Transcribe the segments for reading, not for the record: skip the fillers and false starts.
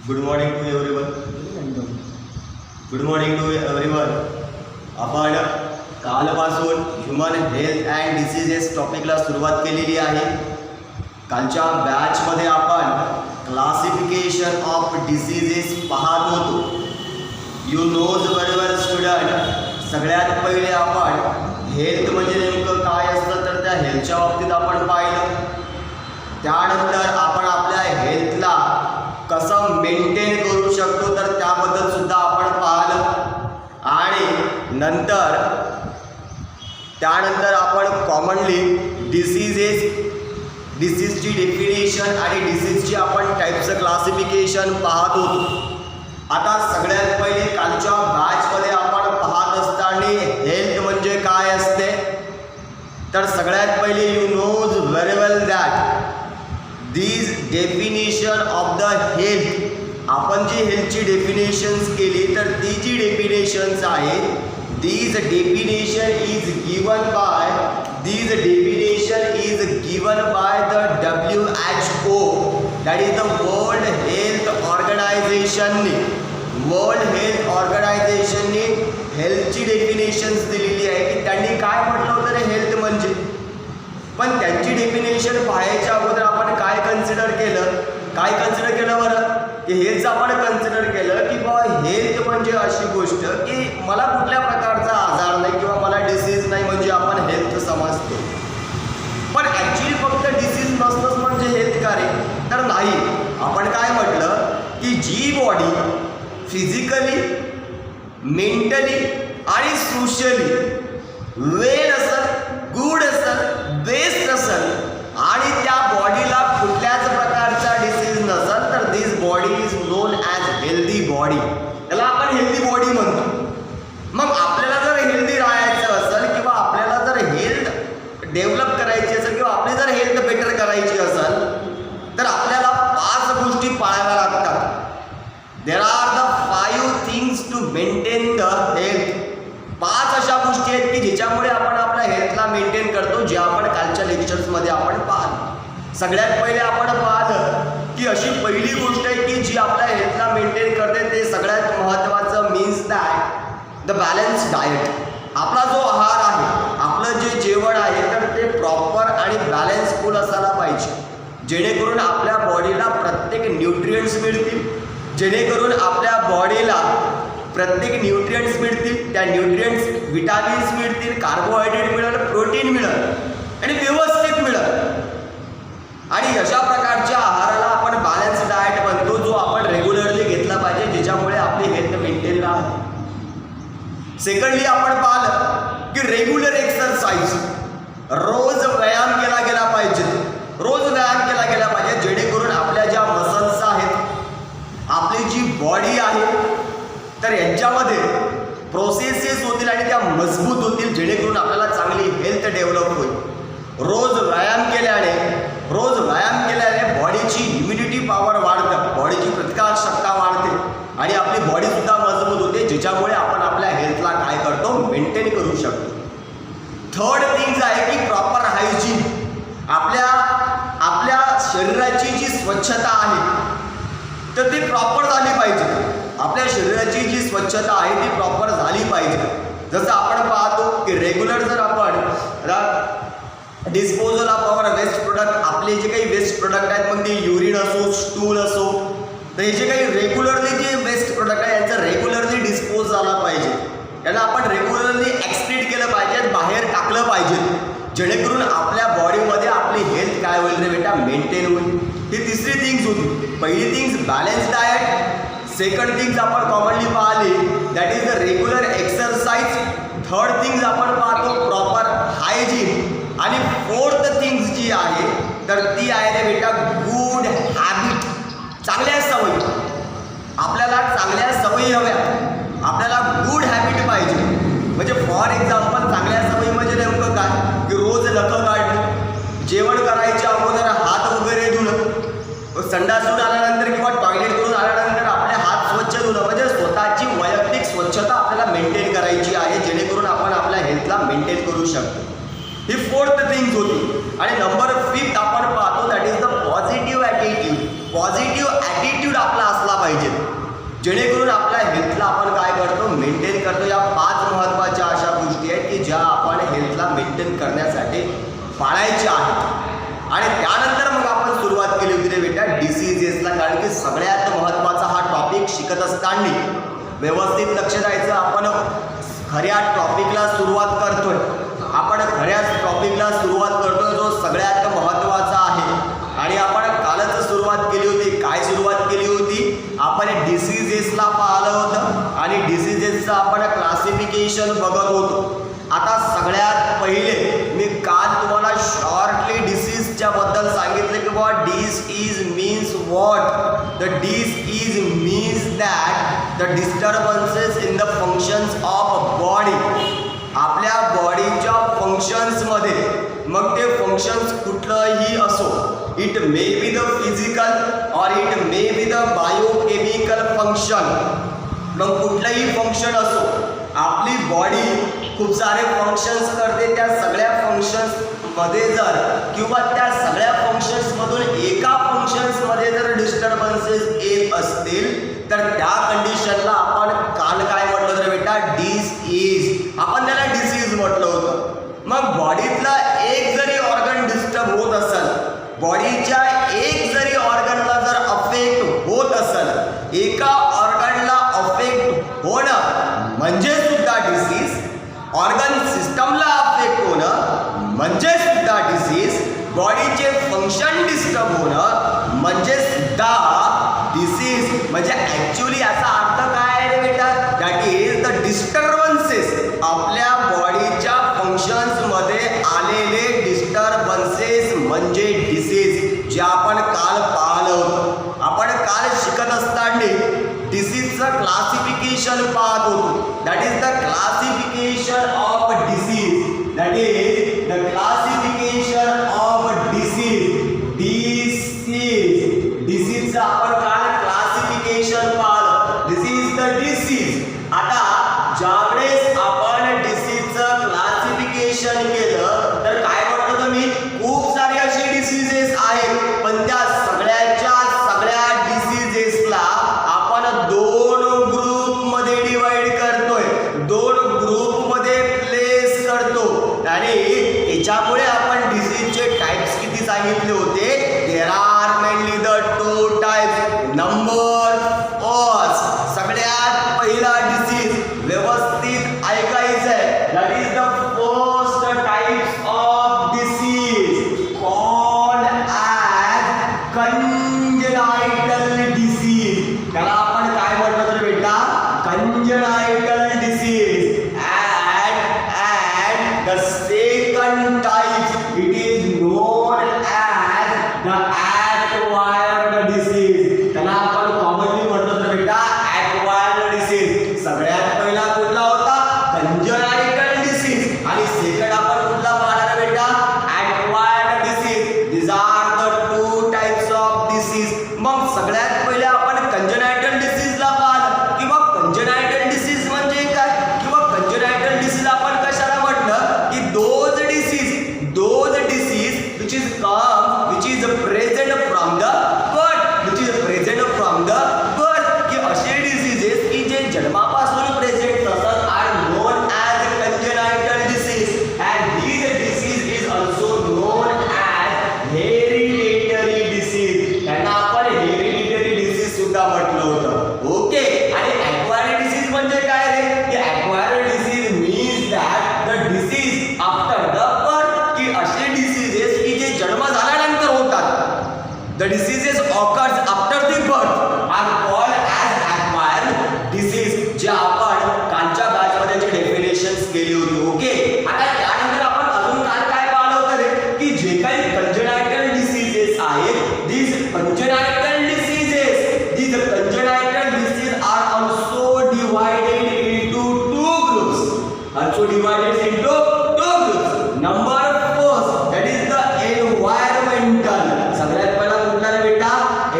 Good morning to everyone. Good morning to everyone. आपण कालपासून human health and diseases टॉपिकला सुरुवात केलेली आहे. कालच्या बॅचमध्ये आपण क्लासिफिकेशन ऑफ डिसीजेस पाहत होतो. You knows very well student. सगळ्यात पहिले आपण हेल्थ म्हणजे नेमकं काय असतं तर त्या हेल्थच्या बाबतीत आपण पाहिलं. त्यानंतर आपण आपल्या हेल्थला कसं मेंटेन करू शकतो तर त्याबद्दल सुद्धा आपण पाहिलं. आणि त्यानंतर आपण कॉमनली डिसीजची डेफिनेशन आणि डिसीजची आपण टाईपचं क्लासिफिकेशन पाहत होतो. आता सगळ्यात पहिले कालच्या बॅचमध्ये आपण पाहत असताना हेल्थ म्हणजे काय असते तर सगळ्यात पहिले you knows very well that this definition of the health. आपण जी हेल्थची डेफिनेशन्स केली तर ती जी डेफिनेशन्स आहेत this definition is given by the WHO, that is the world health ऑर्गनायझेशनने. वर्ल्ड हेल्थ ऑर्गनायझेशनने हेल्थची डेफिनेशन्स दिलेली आहे की त्यांनी काय म्हटलं होतं हेल्थ म्हणजे. पण त्यांची डेफिनेशन पाहायच्या अगोदर आपण काय कन्सिडर केलं बरं की हेच आपण कन्सिडर केलं की बाबा हेल्थ म्हणजे अशी गोष्ट की मला कुठल्या प्रकारचा आजार नाही किंवा मला डिसीज नाही म्हणजे आपण हेल्थ समजतो. पण ॲक्च्युली फक्त डिसीज नसतंच म्हणजे हेल्थ का रे तर नाही. आपण काय म्हटलं की जी बॉडी फिजिकली मेंटली आणि सोशली वेल असेल, गुड असेल, बेस्ट असेल आणि त्या बॉडीला कुठल्याच प्रकारचा डिसीज नसेल तर this body is known as healthy body. त्याला आपण हेल्दी बॉडी म्हणतो. मग आपल्याला जर हेल्दी राहायचं असेल किंवा आपल्याला जर हेल्थ डेव्हलप करायची असेल किंवा आपली जर हेल्थ बेटर करायची असेल तर आपल्याला 5 गोष्टी पाळाव्या लागतात. There are the 5 things to maintain the health. 5 अशा गोष्टी आहेत की ज्याच्यामुळे आपण आपल्या हेल्थला मेंटेन करतो, जे आपण कालच्या लेक्चर्समध्ये आपण पाहिलं. सगळ्यात पहिले आपण पाहिलं की अशी पहिली गोष्ट आहे की जी आपल्या हेल्थला मेंटेन करते ते सगळ्यात महत्त्वाचं means that the balance diet. आपला जो आहार आहे, आपलं जे जेवण आहे तर ते प्रॉपर आणि बॅलन्सफुल असायला पाहिजे, जेणेकरून आपल्या बॉडीला प्रत्येक न्यूट्रिएंट्स मिळतील, त्या न्यूट्रिएंट्स विटामिन्स मिळतील, कार्बोहायड्रेट मिळेल, प्रोटीन मिळेल आणि व्यवस्थित मिळेल. आणि अशा प्रकारच्या आहाराला आपण बॅलन्स डाएट म्हणतो, जो आपण रेग्युलरली घेतला पाहिजे, ज्याच्यामुळे आपली हेल्थ मेंटेन राहते. सेकंडली आपण पाहिलं की रेग्युलर एक्सरसाइज, रोज व्यायाम केला गेला पाहिजे, जेणेकरून आपल्या ज्या मसल्स आहेत, आपली जी बॉडी आहे तर यांच्यामध्ये प्रोसेसेस होतील आणि त्या मजबूत होतील, जेणेकरून आपल्याला चांगली हेल्थ डेव्हलप होईल. रोज व्यायाम केल्याने बॉडीची इम्युनिटी पॉवर वाढतं, बॉडीची प्रतिकारक्षमता वाढते आणि आपली बॉडीसुद्धा मजबूत होते, ज्याच्यामुळे आपण आपल्या हेल्थला काय करतो मेंटेन करू शकतो. थर्ड थिंग्स आहे की प्रॉपर हायजीन. आपल्या शरीराची जी स्वच्छता आहे तर ती प्रॉपर झाली पाहिजे. आपल्या शरीराची जी स्वच्छता आहे ती प्रॉपर झाली पाहिजे. जसं आपण पाहतो की रेग्युलर जर आपण disposal of our waste product, आपले जे काही वेस्ट प्रोडक्ट आहेत मग ते युरिन असो, स्टूल असो, तर हे जे काही रेग्युलरली जे वेस्ट प्रोडक्ट आहे यांचं रेग्युलरली डिस्पोज झाला पाहिजे. याला आपण रेग्युलरली एक्सक्रीट केलं पाहिजे, बाहेर टाकलं पाहिजे, जेणेकरून आपल्या बॉडीमध्ये आपली हेल्थ काय होईल रे बेटा मेंटेन होईल. ही तिसरी थिंग्स होती. पहिली things balance diet, second things आपण कॉमनली पाहिली that is the regular exercise, third things आपण पाहतो प्रॉपर हायजीन आणि फोर्थ थिंग्स जी आहे तर ती आहे रे बेटा गुड हॅबिट. चांगल्या सवयी, आपल्याला चांगल्या सवयी हव्या, आपल्याला गुड हॅबिट पाहिजे. म्हणजे फॉर एक्झाम्पल चांगल्या सवयी म्हणजे नेमकं काय की रोज नखं काढणं, जेवण करायच्या अगोदर हात वगैरे धुणं, संडासून आल्यानंतर किंवा टॉयलेट करून आल्यानंतर आपले हात स्वच्छ धुणं, म्हणजे स्वतःची वैयक्तिक स्वच्छता आपल्याला मेंटेन करायची आहे, जेणेकरून आपण आपल्या हेल्थला मेंटेन करू शकतो. ही फोर्थ थिंग्स होती. आणि नंबर 5 आपण पाहतो that is the positive attitude. Positive attitude आपला असला पाहिजेत जेणेकरून आपल्या हेल्थला आपण काय करतो मेंटेन करतो. या 5 महत्त्वाच्या अशा गोष्टी आहेत की ज्या आपण हेल्थला मेंटेन करण्यासाठी पाळायच्या आहेत. आणि त्यानंतर मग आपण सुरुवात केली होती रे बेटा डिसीजेसला, कारण की सगळ्यात महत्त्वाचा हा टॉपिक शिकत असताना व्यवस्थित लक्ष द्यायचं. आपण खऱ्या टॉपिकला सुरुवात करतोय, आपण खऱ्याच टॉपिकला सुरुवात करतोय जो सगळ्यात महत्त्वाचा आहे. आणि आपण कालच सुरुवात केली होती. काय सुरुवात केली होती? आपण डिसीजेसला पाहिलं होतं आणि डिसीजेसचं आपण क्लासिफिकेशन बघत होतो. आता सगळ्यात पहिले मी काल तुम्हाला शॉर्टली डिसीजच्या बद्दल सांगितलं की बाबा disease means what. The disease means that the disturbances in the functions of body. आपल्या बॉडीच्या फंक्शन्समध्ये मग ते फंक्शन्स कुठलंही असो, it may be the physical or it may be the biochemical function. मग कुठलंही फंक्शन असो, आपली बॉडी खूप सारे फंक्शन्स करते. त्या सगळ्या फंक्शन्समध्ये जर किंवा त्या सगळ्या फंक्शन्समधून एका फंक्शन्समध्ये जर डिस्टर्बन्सेस येत असतील तर त्या कंडिशनला आपण काल काय म्हटलं तर बेटा डिसीज, आपण त्याला डिसीज म्हटलं होतं. मग बॉडीतला एक जरी ऑर्गन डिस्टर्ब होत असेल, बॉडीच्या एक जरी ऑर्गनला जर अफेक्ट होत असेल, एका ऑर्गनला अफेक्ट होणं म्हणजे सुद्धा डिसीज, ऑर्गन सिस्टमला अफेक्ट होणं म्हणजे सुद्धा डिसीज, बॉडीचे फंक्शन डिस्टर्ब होणं म्हणजे सुद्धा डिसीज. म्हणजे ॲक्च्युली याचा अर्थ काय आहे रे बेटा? दॅट इज द डिस्टर्बन्सेस, आपल्या बॉडीच्या फंक्शन्समध्ये आलेले डिस्टर्बन्सेस म्हणजे डिसीज, जे आपण काल पाहिलं होतं. आपण काल शिकत असताना डिसीजचं क्लासिफिकेशन पाहत होतो. That is the classification of disease. That is the classification of disease. डिसीजचं आपण काल क्लासिफिकेशन पाहिलं. This is the disease. आता ज्यावेळेस आपण डिसीजचं क्लासिफिकेशन केलं तर काय म्हटलं तुम्ही? खूप सारे असे डिसीजेस आहेत, पण त्या सगळ्या डिसीजेसला आपण 2 ग्रुपमध्ये डिवाइड करतोय, 2 ग्रुपमध्ये प्लेस करतो. आणि याच्यामुळे आपण डिसीजचे टाइप्स किती सांगितले होते? There are mainly the 2 types. Number first, सगळ्यात पहिला डिसीज व्यवस्थित ऐकायचं आहे. That is the first types of disease called as congenital disease. त्याला आपण काय म्हटलं तर बेटा? Congenital disease. and the second type it is known as the acquired disease. त्याला आपण कॉमनली म्हटलं तर बेटा acquired disease. सगळ्यात पहिला कुठला होता? कंजेनायटल डिसीज. आणि सेकंड आपण कुठला पाहणार बेटा? acquired disease. these are the 2 types of disease. मग सगळ्यात पहिले आपण कंजेनायटल डिसीजला पाहणार किंवा कंजेनायटल डिसीज म्हणजे काय किंवा कंजेनायटल डिसीज आपण कशाला म्हटलं की those disease which is present from the birth, की असे डिसीजेस की जे जन्मापासून प्रेझेंट असतात are known as congenital disease. And these disease is also known as hereditary disease. त्यांना आपण हेरिडिटरी डिसीज सुद्धा म्हटलं होतं. ओके. आणि acquired disease म्हणजे काय रे? की acquired disease means that the disease after the birth, की असे डिसीजेस की जे जन्म झाल्यानंतर होतात. The diseases occurs after the birth are called as acquired disease. जे आपण कालच्या बॅचमध्ये जे डेफिनेशन्स केली होती. ओके. आता त्यानंतर आपण अजून काय पाहिलं होतं रे? की जे काही कंजेनायटल डिसीजेस आहेत, these congenital diseases are also divided into 2 groups. Number first, that is the environmental. सगळ्यात पहिला कुठला रे बेटा?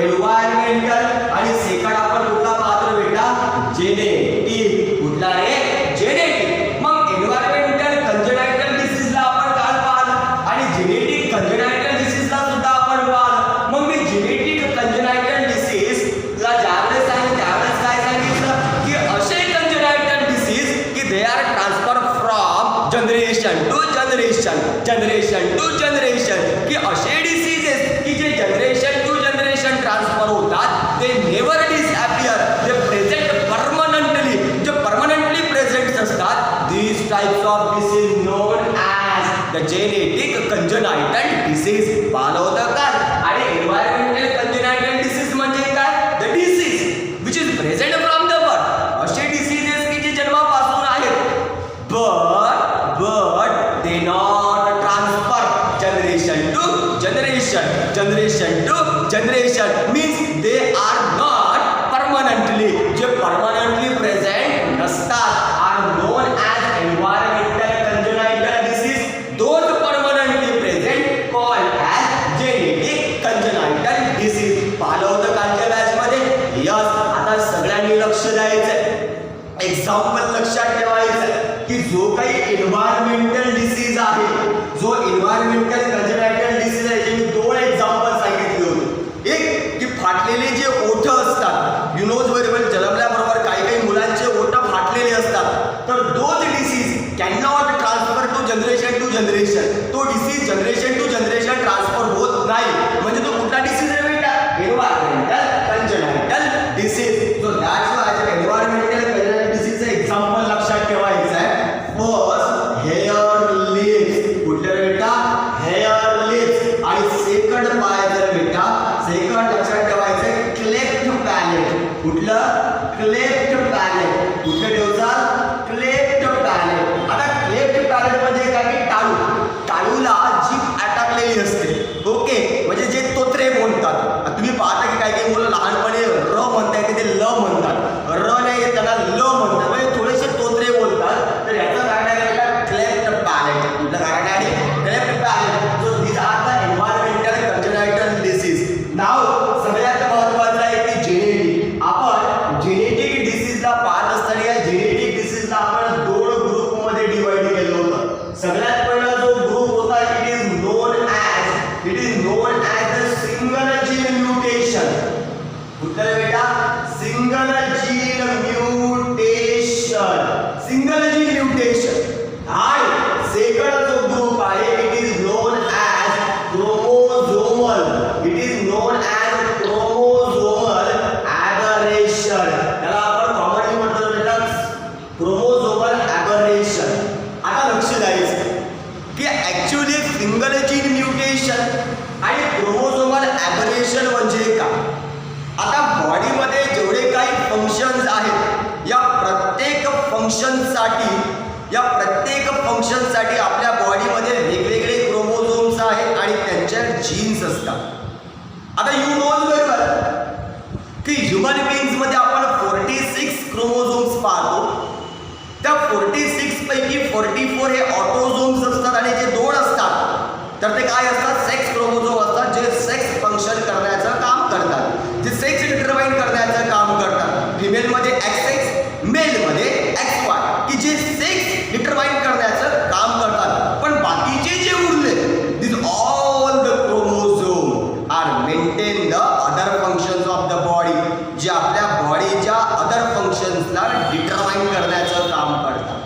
environmental. आणि सेकंड आपण कुठला पाहतो बेटा? जेनेटिक. कुठला रे? जेनेटिक. मग environmental congenital diseaseला आपण काल पाहिलं आणि जेनेटिक congenital diseaseला सुद्धा आपण पाहिलं. मग मी जेनेटिक congenital disease ला ज्यावेळेस जनरेशन टू जनरेशन, की असे डिसीजेस की जे जनरेशन टू जनरेशन ट्रान्सफर होतात, ते नेव्हर डिसअपियर, ते प्रेझेंट परमनंटली, जे परमनंटली प्रेझेंट असतात. These types of disease known as the genetic congenital disease. पाहिलं होतं का? आणि एन्व्हायरमेंटल कंजनायटल डिसीज म्हणजे काय? The disease which is present from the birth. असे डिसीजेस की जे जन्मापासून आहेत, but they not transfer generation to generation means they are not permanently, जे permanently present नसतात, are known as environmental congenital disease. Those permanently present called as genetic congenital disease. पाहिलं होतं कालच्या बॅच मध्ये? यस. आता सगळ्यांनी लक्ष द्यायचं, एक्झाम्पल लक्षात ठेवायचं की जो काही एन्व्हायरमेंटल डिसीज आहे, जो एन्व्हायरमेंटल कंजनायटल डिसीज आहे, जे मी दोन एक्झाम्पल सांगितले होते. एक की फाटलेले जे ओठ असतात, यू नोज व्हेरी वेल, जन्मल्याबरोबर काही मुलांचे ओठ फाटलेले असतात, तर those disease can not transfer to generation. तो disease generation to generation transfer होत नाही. म्हणजे तो कुठला डिसीज आहे बेटा? Environmental congenital disease. So that's why environmental congenital डिसीजचं एक्झाम्पल लक्षात ठेवायचं आहे. First hare lips. कुठलं बेटा? Hair lips. आणि सेकंड पाय जर बेटा, सेकंड लक्षात ठेवायचं क्लेफ्ट पॅलेट. कुठलं? Cleft palate. कुठलं ठेवतात? Cleft palate. आता क्लेफ्ट पॅलेट म्हणजे काय? की टाळूला जीभ अटकलेली असते. ओके, म्हणजे जे तोत्रे बोलतात. तुम्ही पाहता की काही मुलं लहानपणी र म्हणता येते, ते ल म्हणतात. र नाही येत त्यांना ल म्हणतात, म्हणजे थोडेसे तोत्रे बोलतात. तर याचं कारण आहे क्लेफ्ट पॅलेट. कुठलं कारण आहे? Cleft palate. So these are the environmental congenital disease. नाव सगळ्यात महत्त्वाचं आहे की जेनेटिक. आपण जेनेटिक डिसीजला पाहत असताना या जेनेटिक डिसीजला आपण दोन ग्रुपमध्ये डिवाइड केलं होतं. सगळ्यात पहिला जो ग्रुप होता, it is known as the single gene mutation. कुठलं बेटा? Single gene mutation. Single gene mutation. आणि सेकंड जो ग्रुप आहे, it is known as chromosomal. It is known as chromosomal aberration. त्याला आपण कॉमनली म्हणतो बेटा क्रोमोझोमल ॲबरेशन. आता लक्ष द्यायचं की ॲक्च्युअली सिंगल जीन म्युटेशन आणि क्रोमोझोमल ॲबरेशन म्हणजे काय? आता बॉडीमध्ये जेवढे काही फंक्शन्स आहेत, या प्रत्येक फंक्शनसाठी आपल्या बॉडीमध्ये वेगवेगळे क्रोमोझोम्स आहेत आणि त्यांच्या जीन्स असतात. आता यू नोज व्हेरी वेल की ह्युमन बीइंग्समध्ये आपण 46 क्रोमोझोम्स पाहतो. त्या 46 पैकी 44 हे ऑटोझोम्स असतात आणि जे दोन असतात तर ते काय असतात? सेक्स क्रोमोझोम असतात, जे सेक्स फंक्शन करण्याचं काम करतात, जे सेक्स डिटरमाइन करण्याचं काम करतात. फिमेलमध्ये XX, मेलमध्ये XY, की जे सेक्स डिटरमाइन करण्याचं काम करतात. पण बाकीचे जे उरले, this all the chromosome are maintain the other functions of the body, जे आपल्या बॉडीच्या अदर फंक्शन्सला डिटरमाइन करण्याचं काम करतात.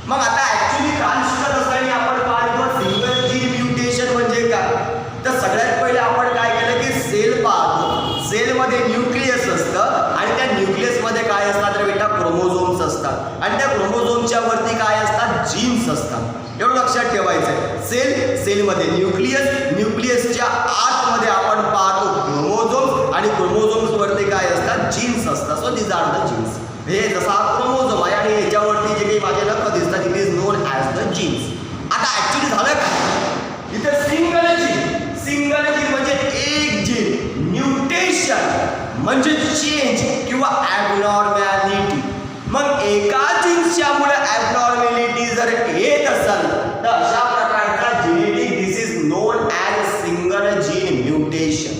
मग आता ॲक्च्युली काल शिकत असताना आपण पाहिलं सिंगल जीन म्युटेशन म्हणजे काय? तर सगळ्यात पहिले आपण काय केलं की सेल पाहतो. सेलमध्ये न्यूक्लियस असतं आणि त्या न्यूक्लियसमध्ये काय असतात तर बेटा क्रोमोझोम्स असतात. आणि त्या क्रोमोझोमच्या वरती काय असतात? जीन्स असतात. एवढं लक्षात ठेवायचं आहे. सेलमध्ये न्यूक्लियसच्या आतमध्ये आपण पाहतो क्रोमोझोम्स आणि क्रोमोझोम्स वरती काय असतात? जीन्स असतात. So this are the genes. हे जसा क्रोमोझोम आहे आणि याच्यावरती जे काही माझे नख दिसतात, it is known as the genes. आता ॲक्च्युली झालं काय? इथं सिंगल जीन म्हणजे एक जीन, म्युटेशन म्हणजे चेंज किंवा ॲबनॉर्मॅलिटी. मग एका जीन्सच्यामुळे ॲबनॉर्मॅलिटी जर येत असेल तर अशा प्रकारचा genetic disease known as single gene mutation.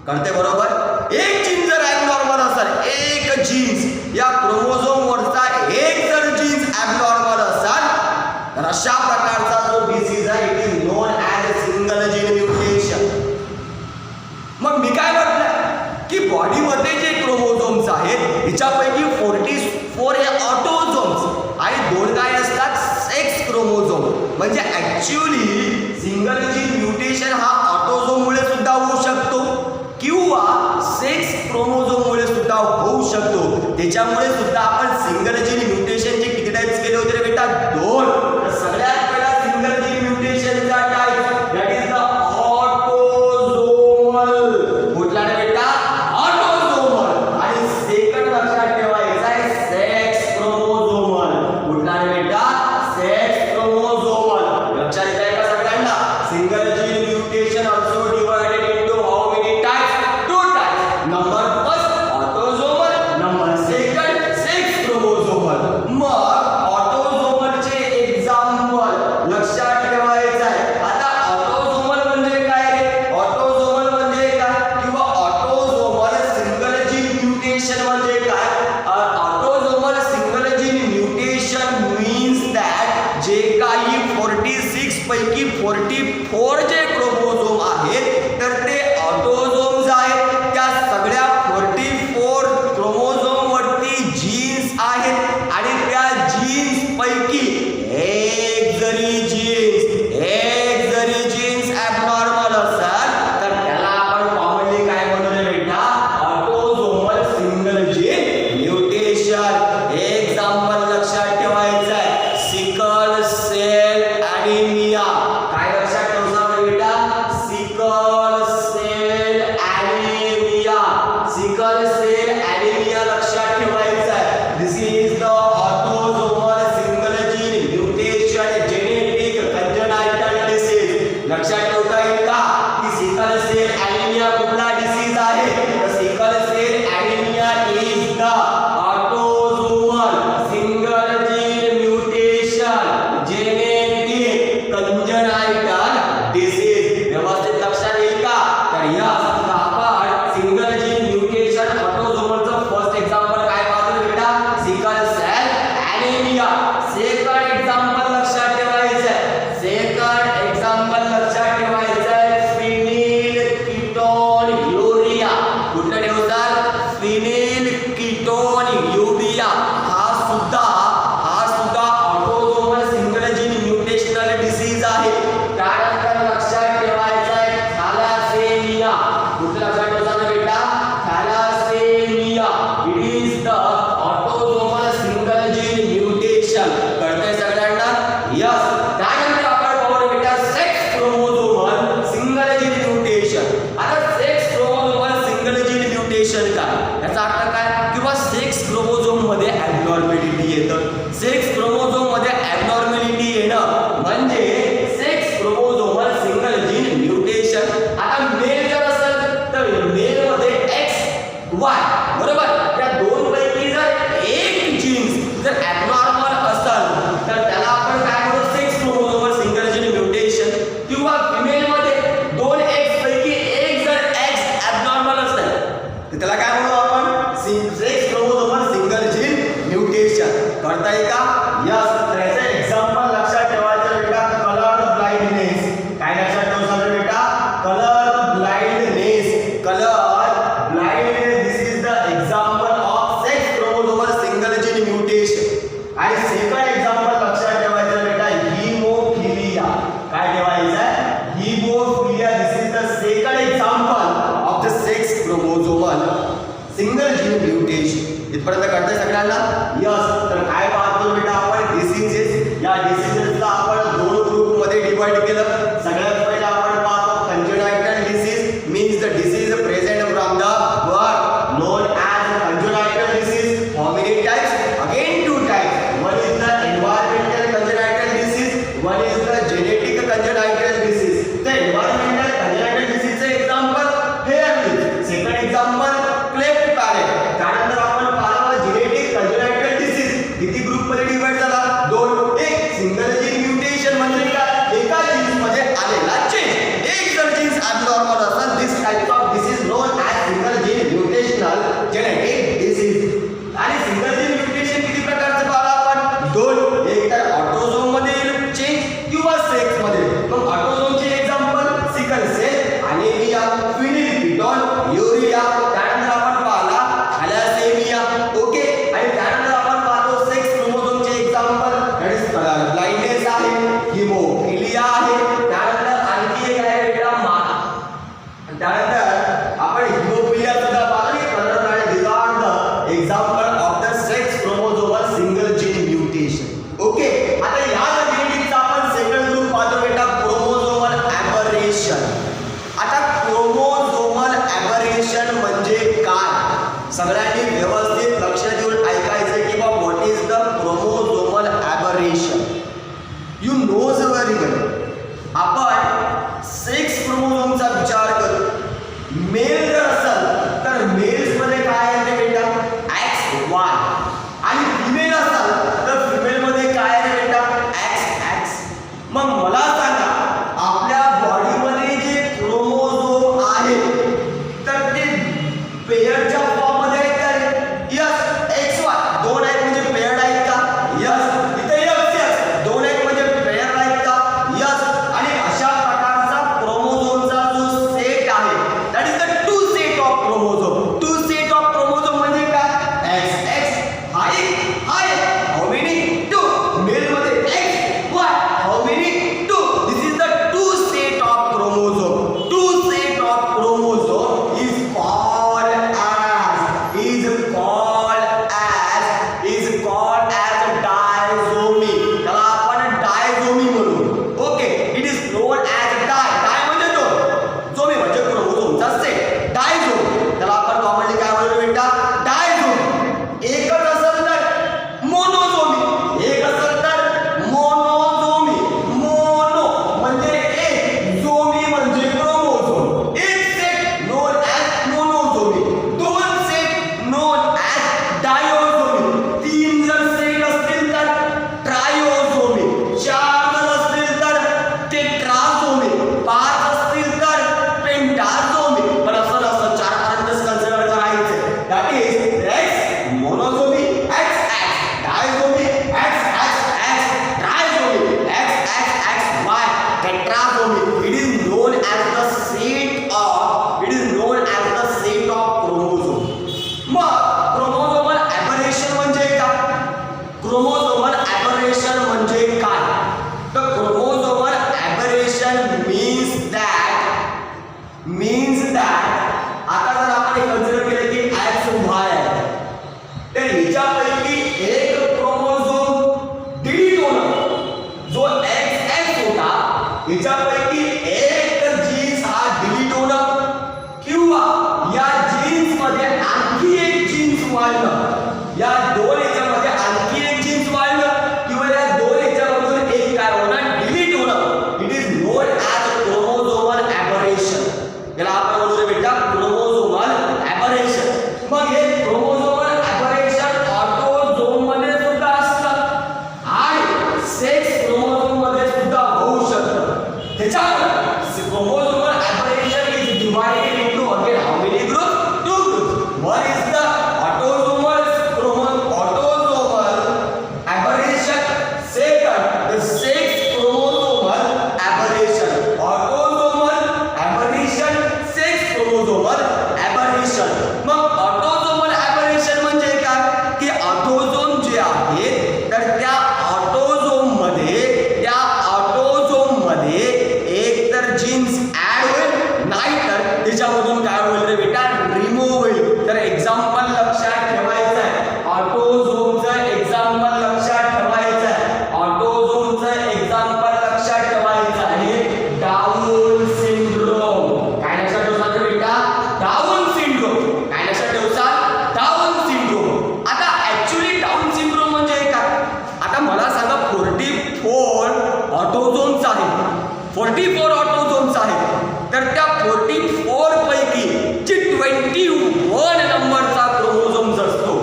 कळते बरोबर? एक जीन जर ॲबनॉर्मल असेल, एक जीन्स या क्रोमोझोमवरचा एक जर जीन्स ॲबनॉर्मल असेल तर अशा प्रकारचा जो डिसीज आहे, it is known as single gene mutation. मग मी काय म्हटलं की बॉडीमध्ये जे क्रोमोझोम्स आहेत याच्यापैकी 44 हे ऑटोझोम्स आणि दोन काय असतात? Sex chromosome. म्हणजे ऍक्च्युअली सिंगल जीन म्युटेशन हा ऑटोझोममुळे सुद्धा होऊ शकतो किंवा सेक्स क्रोमोझोममुळे सुद्धा होऊ शकतो. त्याच्यामुळे सुद्धा आपण सिंगल जीन म्युटेशनचे किती टाइप्स केले होते रे बेटा? 2. तर सगळ्यात पहिला सिंगल जीन म्युटेशनचा type that is the autosomal. कुठला रे बेटा? ऑटोझोमल. आणि सेकंड लक्षात ठेवायचा आहे सेक्स क्रोमोझोमल. कुठला रे बेटा? Sex chromosomal. लक्षात येतंय का सगळ्यांना? Single gene mutation also divided into how many types? 2 types. Number first autosomal, number second sex chromosomal. मग ऑटोझोमलचे एक्झाम्पल लक्षात ठेवायचं आहे. आता ऑटोझोमल म्हणजे काय रे? ऑटोझोमल म्हणजे काय किंवा ऑटोझोमल सिंगल जीन म्युटेशन म्हणजे काय? Autosomal single gene mutation means that जे काही 46 पैकी 44 जे क्रोमोझोम आहेत तर ते ऑटोझोम्स आहेत. त्या सगळ्या 44 क्रोमोझोम वरती जीन्स आहेत आणि त्या जीन्स पैकी एक जरी जीन्स ॲबनॉर्मल असेल तर त्याला आपण कॉमनली काय म्हणतो रे बेटा? Autosomal single gene mutation. Example लक्षात ठेवायचं आहे सिकल सेल ॲनिमिया. काय लक्षात ठेवणार रे बेटा? Sickle cell anaemia. Sickle cell anaemia लक्षात ठेवायचं आहे. This is the autosomal single gene mutation genetic congenital disease. लक्षात ठेवता येईल का की सिकल सेल ॲनिमिया कुठला डिसीज आहे? तर sickle cell anaemia is the autosomal single gene mutation genetic congenital disease. व्यवस्थित लक्षात येईल का? तर यस आपण सिंगल जीन म्युटेशन ऑटोझोमलचं फर्स्ट एक्झाम्पल काय पाहतो बेटा? Sickle cell anaemia. Second example लक्षात ठेवायचं आहे. सेकंड एक्झाम्पल लक्षात ठेवायचं आहे फिनिल कीटोन युरिया. कुठलं ठेवतात? Phenyl ketone urea. हा सुद्धा autosomal single gene mutational disease आहे. त्यानंतर लक्षात ठेवायचं आहे थॅलासेमिया. कुठलं लक्षात ठेवतात बेटा? Thalassaemia. It is the autosomal single gene mutation. कळतंय सगळ्यांना? यस. त्यानंतर आपण पाहू बेटा sex chromosomal single gene mutation. आता sex chromosomal single gene mutation काय? याचा अर्थ काय? किंवा सेक्स क्रोमोझोम मध्ये ॲबनॉर्मॅलिटी येतं. सेक्स क्रोमोझोम मध्ये ॲबनॉर्मॅलिटी येणं म्हणजे sex chromosomal single gene mutation. आता मेल जर असेल तर मेल मध्ये XY बरोबर. त्या दोन पैकी जर एक जीन्स जर ॲबनॉर्मल असेल तर त्याला आपण काय म्हणतो? Sex chromosomal single gene mutation. किंवा फिमेल मध्ये 2 X पैकी एक जर X ॲबनॉर्मल असेल तर त्याला काय म्हणू आपण? Sex chromosomal single gene mutation. कळता येईल का? यस. तर याचं एक्झाम्पल लक्षात ठेवायचं बेटा कलर ब्लाइंडनेस. काय लक्षात ठेवायचं बेटा? Colour blindness. Colour blindness this is the example of sex chromosomal single gene mutation. आणि सेकंड एक्झाम्पल लक्षात ठेवायचं बेटा हिमोफिलिया. काय ठेवायचं आहे? Haemophilia. This is the second example of the sex chromosomal single gene mutation. इथपर्यंत कळतंय सगळ्यांना? यस. तर काय पाहतो बेटा आपण? डिसीजेस. या डिसीजेसला आपण 2 ग्रुप मध्ये डिवाइड केलं. सगळ्यात पहिला आपण पाहतो congenital disease means the disease present from the birth known as congenital disease. How many types? Again 2 types. One is the environmental congenital disease, one is the genetic congenital disease. The environmental congenital डिसीजचे example hare disease. Second example cleft palate. त्यानंतर आपण पाहिलं genetic congenital disease किती group मध्ये divide झाला? 2. एक single gene mutation म्हणजे काय? एका जीन्स मध्ये आलेला चेंज. एक जर जीन्स ॲबनॉर्मल असेल this type of disease known as single gene mutational genetic disease. आणि सिंगल जीन म्युटेशन किती प्रकारचे पाहिलं आपण? 2. एक तर ऑटोझोम मध्ये चेंज किंवा सेक्स मध्ये. मग ऑटोझोमचे example sickle cell anaemia, phenylketonuria. त्यानंतर आपण पाहिला थॅलासेमिया. ओके. आणि त्यानंतर आपण पाहतो सेक्स क्रोमोझोमचे एक्झाम्पल क्रोमोझोमल ॲबरेशन म्हणजे काय? तर क्रोमोझोमल ॲबरेशन मीन्स दॅट आता जर आपण कन्सिडर केलं की एक्स वाय आहे, तर ह्याच्यापैकी एक क्रोमोझोम डिलीट होणं, जो एक्स होता ह्याच्यापैकी एक जीन्स हा डिलीट होणं किंवा या जीन्स मध्ये आणखी एक जीन्स वाढणं, या दोन ह्याच्यामध्ये आणखी एक जीन्स वाढणं किंवा या दोन ह्याच्यामधून एक काय होणं डिलीट होणं, it is known as chromosomal aberration. याला आपण म्हणतो बेटा क्रोमोझोमल ॲबरेशन. मग हे क्रोमोझोमल ॲबरेशन ऑटोझोम मध्ये सुद्धा असतं आणि सेक्स क्रोमोझोम मध्ये सुद्धा होऊ शकतं. त्याच्यामुळे chromosomal aberration is divided into again how many groups? Two groups. One is the autosomal aberration, second the sex chromosomal aberration. Autosomal aberration, sex chromosomal aberration. मग ऑटोझोमल ॲबरेशन म्हणजे काय की ऑटोझोम जे आहेत तर त्या ऑटोझोम मध्ये एक तर जीन्स ऍड होईल, नाही तर त्याच्यामधून काय होईल रे बेटा रिमूव्ह होईल. तर एक्झाम्पल लक्षात ठेवायचं आहे, ऑटोझोमचं एक्झाम्पल लक्षात ठेवायचं आहे, ऑटोझोमचं एक्झाम्पल लक्षात ठेवायचं आहे डाऊन सिंड्रोम. काय लक्षात ठेवतात रे बेटा? Down syndrome. काय लक्षात ठेवतात? Down syndrome. आता ऍक्च्युअली डाऊन सिंड्रोम म्हणजे काय? आता मला सांगा 44 ऑटोझोम्स आहेत, 44 ऑटोझोम्स आहेत, तर त्या 44 पैकी जी 21 नंबरचा क्रोमोझोम्स असतो,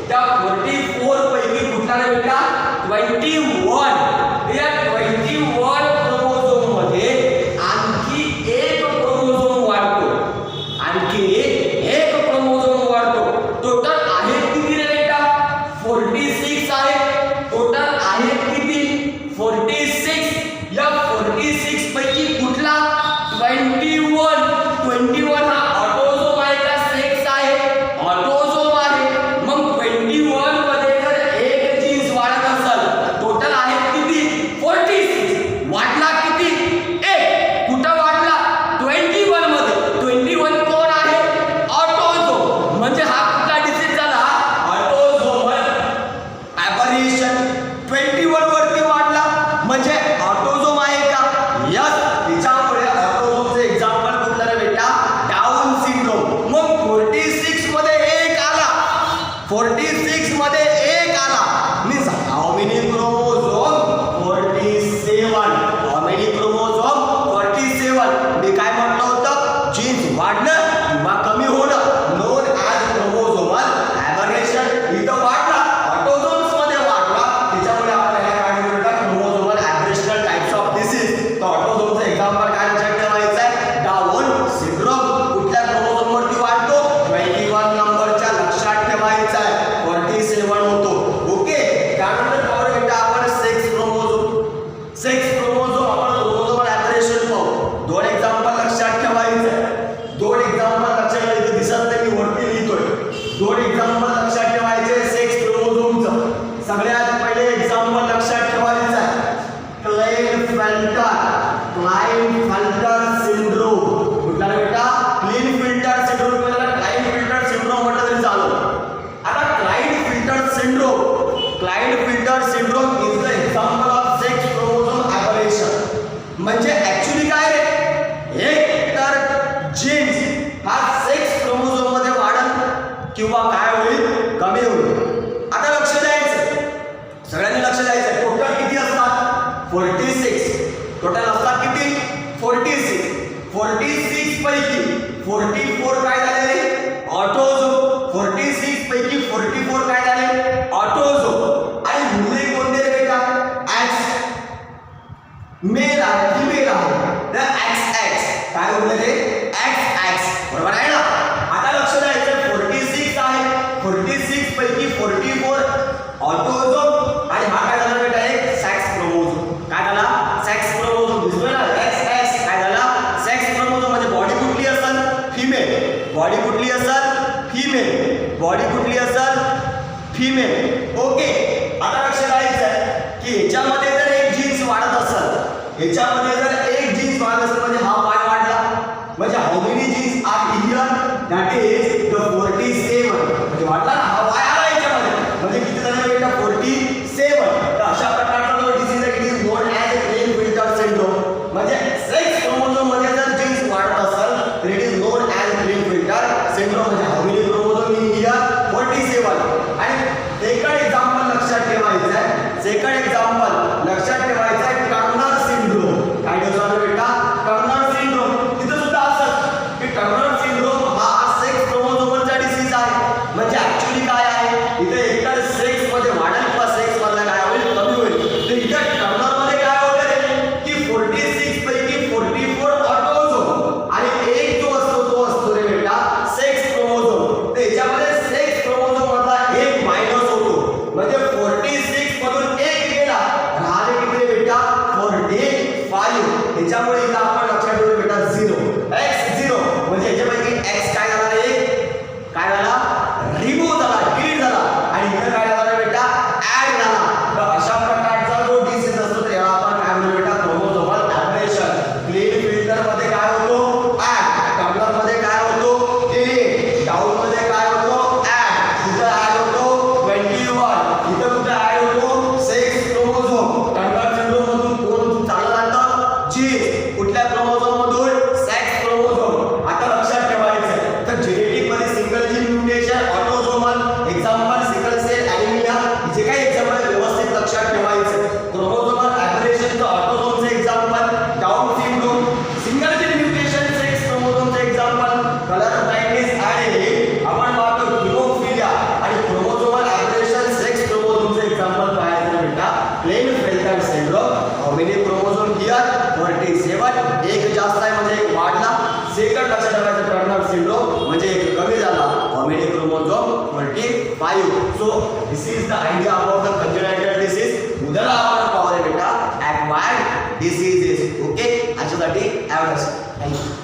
त्या 44 पैकी कुठला रे बेटा 21. या 21 क्रोमोझोम मध्ये आणखी एक क्रोमोझोम वाढतो, टोटल आहेत किती रे बेटा 46 आहे. टोटल आहेत किती 46. या 46 पैकी कुठला 21 हा ऑटोझोम आहे का सेक्स आहे? ऑटोझोम आहे. मग 21 मध्ये जर एक जीन्स वाढत असेल, टोटल आहेत किती 46. वाढला किती? एक. कुठं वाढला? 21 मध्ये. 21 कोण आहे? ऑटोझोम. म्हणजे हा कुठला डिसीज झाला? ऑटोझोमल ॲबरेशन. 21 वरती वाढला म्हणजे ऑटोझोम आहे का? यस. त्याच्यामुळे ऑटोझोमचे एक्झाम्पल कुठला रे बेटा डाऊन सिंड्रोम. मग 46 मध्ये एक आला, 46 मध्ये एक आला means how many chromosome 47. How many chromosome 47. मी काय म्हटलं होतं? जीन्स वाढणं किंवा कमी होणं नोन ॲज क्रोमोझोमल ॲबरेशन. इथं वाढला, ऑटोझोम्स मध्ये वाढला, त्याच्यामुळे आपल्याला काय म्हणतात क्रोमोझोमल ॲबरेशनल टाइप्स ऑफ डिसीज. तर ऑटोझोमचं एक्झाम्पल काय लक्षात ठेवायचं आहे? Down syndrome. कुठल्या क्रोमोझोम वरती वाढतो? 21 नंबरच्या. लक्षात ठेवायचं आहे 47 होतो. ओके. त्यानंतर पाहू बेटा आपण सेक्स क्रोमोझोम आपण क्रोमोझोमल ॲबरेशन पाहू. दोन एक्झाम्पल लक्षात ठेवायचं आहे. दोन एक्झाम्पल लक्षात ठेवायचं, दिसत नाही मी वरती लिहितोय. दोन एक्झाम्पल लक्षात ठेवायचे सेक्स क्रोमोझोमचं. सगळ्यात पहिले एक्झाम्पल लक्षात ठेवायचं आहे क्लाइनफेल्टर सिंड्रोम. कुठला बेटा? Klinefelter syndrome. क्लाइनफेल्टर सिंड्रोम म्हटलं तरी चालेल. आता Klinefelter syndrome is the example of sex chromosome aberration. म्हणजे ऍक्च्युअली काय रे, एक तर जीन्स हा सेक्स क्रोमोझोम मध्ये वाढेल किंवा काय होईल कमी होईल. आता लक्ष द्यायचं, सगळ्यांनी लक्ष द्यायचं. टोटल किती असतात? 46. टोटल असतात किती? 46. 46 पैकी 44 काय झाले? ऑटोझोम. 46 पैकी 44 काय झाले? ऑटोझोम. आणि मुली कोणते रे बेटा? एक्स. मेल आहे, फिमेल आहे, तर XX काय होतं रे? XX. बरोबर आहे ना? आता लक्ष द्यायचं 46 आहे, 46 पैकी 44 ऑटोझोम आणि हा काय झाला बेटा एक सेक्स क्रोमोझोम. काय झाला? Sex chromosome. दिसतोय ना XX काय झाला? सेक्स क्रोमोझोम म्हणजे बॉडी कुठली असेल? फिमेल. बॉडी की याच्यामध्ये जर एक जीन्स वाढत असेल, याच्यामध्ये जर एक जीन्स वाढत असेल म्हणजे हा वाय वाढला, म्हणजे how many genes are here, that is the 47. म्हणजे वाढला ना, हा वाय आला याच्यामध्ये, म्हणजे किती झाले बेटा 47. तर अशा प्रकारचा जो डिसीज आहे it is known as Klinefelter syndrome. म्हणजे सेक्स क्रोमोझोम मध्ये जर जीन्स वाढत असेल तर it is known as Klinefelter syndrome. म्हणजे how many chromosome in here 47. आणि सेकंड एक्झाम्पल लक्षात ठेवायचं आहे, सेकंड एक्झाम्पल लक्षात ठेवायचं आहे टर्नर सिंड्रोम. काय दिवसाला बेटा टर्नर सिंड्रोम. तिथं सुद्धा असं की टर्नर सिंड्रोम हा सेक्स क्रोमोझोमचा डिसीज आहे. म्हणजे ऍक्च्युअली काय आहे, इथे एकतर सेक्स मध्ये वाढेल किंवा सेक्स मधला काय होईल कमी होईल. तर इथे टर्नर मध्ये काय होतं की 46 पैकी 44 ऑटोझोम आणि एक जो असतो तो असतो रे बेटा सेक्स क्रोमोझोम. तर याच्यामध्ये सेक्स क्रोमोझोम मधला एक मायनस होतो, म्हणजे 46 मधून एक गेला, राहिले किती रे बेटा 45. याच्यामुळे इथं आपण लक्षात ठेवू बेटा 0 x 0. म्हणजे याच्यापैकी x काय झाला रे, काय झाला रिमूव्ह झाला, डिलीट झाला, आणि इथं काय झाला बेटा ऍड झाला. तर अशा प्रकारचा जो डिसीज असतो त्याला आपण काय म्हणतो बेटा क्रोमोझोमल ॲबरेशन. क्लेन-फिल्टर मध्ये काय होतो ऍड, टर्नर मध्ये काय होतो डिलीट, डाउन मध्ये काय होतो ऍड, इथं ऍड होतो 21, इथं कुठे ऍड होतो सेक्स क्रोमोझोम. टर्नर सिंड्रोम मधून कोण चाललं जातं जीन्स, कुठल्या क्रोमोझोम मधून सेक्स क्रोमोझोम. आता लक्षात ठेवायचं तर जेनेटिक मध्ये single gene mutation, autosomal, example sickle cell anaemia, जे काही एक्झाम्पल व्यवस्थित लक्षात ठेवायचं. क्रोमोझोमल ॲबरेशनचं ऑटोझोमचं example, Down syndrome, single gene mutation sex क्रोमोझोमचं एक्झाम्पल, कलर ब्लाइंडनेस आणि आपण पाहतो हिमोफिलिया आणि क्रोमोझोमल ॲबरेशन सेक्स क्रोमोझोमचं एक्झाम्पल पाहायचं बेटा Klinefelter syndrome. How many chromosome here 47. एक जास्त आहे म्हणजे एक वाढला. सेकंड लक्षात ठेवायचं टर्नर सिंड्रोम म्हणजे एक कमी झाला, how many chromosome 45. So this is the idea about the congenital disease. उद्याला आपण पाहूया बेटा ॲक्वायर्ड डिसीजेस. ओके, याच्यासाठी ॲवडस. थँक्यू.